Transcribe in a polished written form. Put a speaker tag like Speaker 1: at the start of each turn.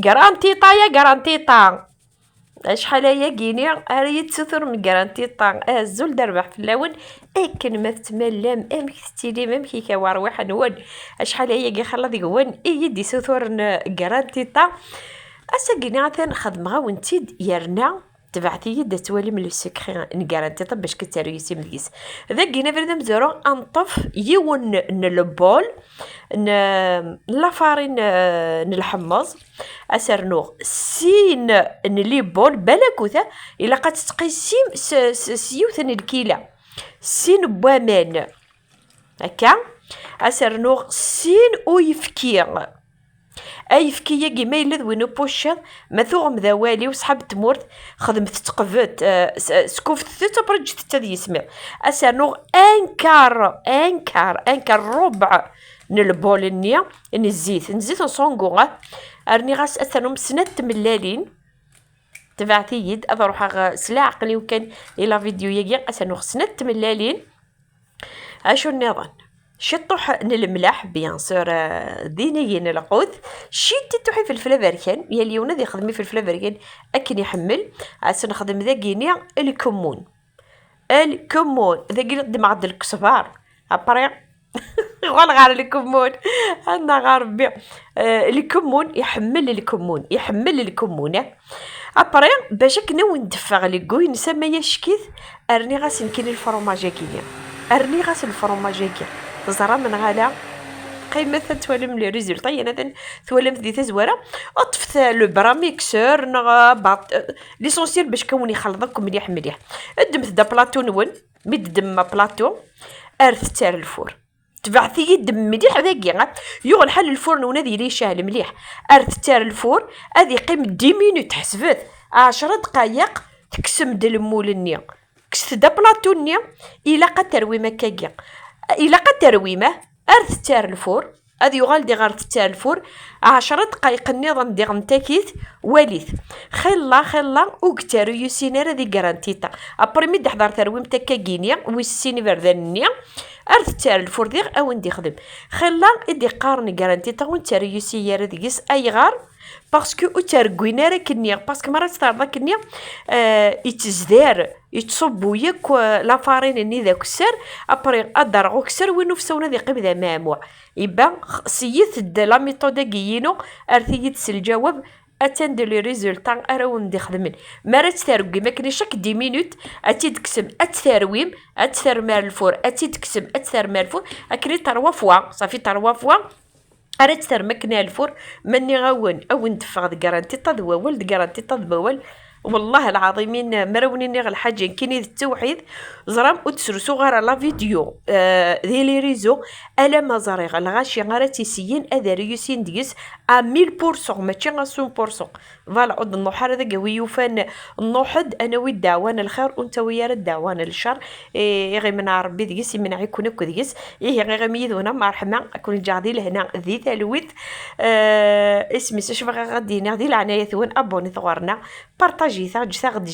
Speaker 1: كرانتيطا يا كرانتيطا، شحال هيا كيني راه تسوثر من كرانتيطا الزول دربح في اللون اكن ما تملام ام كستيلي مام كي كواروح نون شحال هيا كي خلا ديك وين يدي سوثور كرانتيطا اسا كيني عثان خدمها وانتيد يرنا تبعتي يد توالي من لو سكري نكارانتيطا باش كتريسي مليس ذا كينا فريدا مزورو انطف يون البول لافارين نلحمص اسرنوغ سين نلي بول بلاكوثا الا قد تقيسيم سيوث الكيله سين بوامان هكا اسرنوغ سين ويفكير ايفكيه كيما الا ذوينو بوشاض ما ثوغم ذا والي وصحاب تمورت خدمت تقفت سكوفت ثلاثه برج تدي يسمع اسرنوغ انكار ربع نلبول النيا نزيت نصونغو ارني غاس اسرنوم سنه ملالين تبعتي يد اروح سلا عقلي وكان الى فيديو يجي اسرنوغ سنه ملالين اشو النظام شطوح الملاح بيان سور دينيين العود شيتي توحي في الفلافركان يلي ونادي خدمي في الفلافركان اكن يحمل عسى نخدم ذا كينيا الكمون ذا كينيا قد معد الكسبار ابري غال غار الكمون انا غاربي الكمون يحمل الكمون ابري باش كنا ندفع لي كوي نسمى يشكيث ارني غاس نكين الفرماجه كينيا ارني غاس الفرماجه كينيا زرا من غالا قيمة توالم لي ريزولطا انا توالم ذي تزواره اطفت لو براميكسور باط ليسونسيال باش كوني خلطك مليح ادمت دا بلاطو نون مدم بلاطو ارث تار الفور تبعثي دم مليح ذاكي يغل حل الفور نون هذه لي شاهل مليح ارث تار الفور هذه قيم 10 مينوت حسبت 10 دقائق تكسم دلمول النيا كست دا بلاطو النيا الى قد ترويمه كاكيا الى قد ترويمه ارث تار الفور هذه يغال دي غار تار الفور 10 دقائق النظام دي غنتاكيت وليث خلا وكتارو يسينير هذه كارانتيطا ابريمي دي حضر ترويم تاكا كينيا ويسيني فردانيا ارث تار الفور ديغ او ندي خدم خلا ادي قارني كارانتيطا وانتارو يسينير هذه اي غار باسكو تركوينا راه كنيا باسكو مرات صار كنيا يتزدار يتصبوا ياك لافارين ني ذاك السر ابري ادرغو كسر وينو فسونا ذي قيم ذا ماموع يبا سيت لا ميثود كيينو ارثيت الجواب اتند لي ريزولطا اراون دي خدمين مرات تركي ما كاينش 10 مينوت اتي تكسم اتثرويم اتثرمال الفور اتي تكسم اتثرمال الفور اكري تروا فوا صافي تروا فوا اريت تر مكنا الفور مني غون او ندفع كارانتيطا ولد كارانتيطا ذوال والله العظيمين مرونيني غير الحاجه كاين التوحيد زرام وتسرسو غير لا فيديو ذي لي ريزو الا ما زريغ الغاشي غير تيسيين اذاريوسين ديس 1000% ماشي 100% فوالا عود النوحر هذا قوي يوفان النوحد انا ويدعوان الخير وانت ويا الدعوان الشر غير من ربي ديس من عيكون كو ديس غير ميدونا مرحبا اكون جاردي لهنا ذي تلويث اسمي شوف غادي نغدي العنايه ثوان ابوني ثغورنا بارطاجي ثا غدي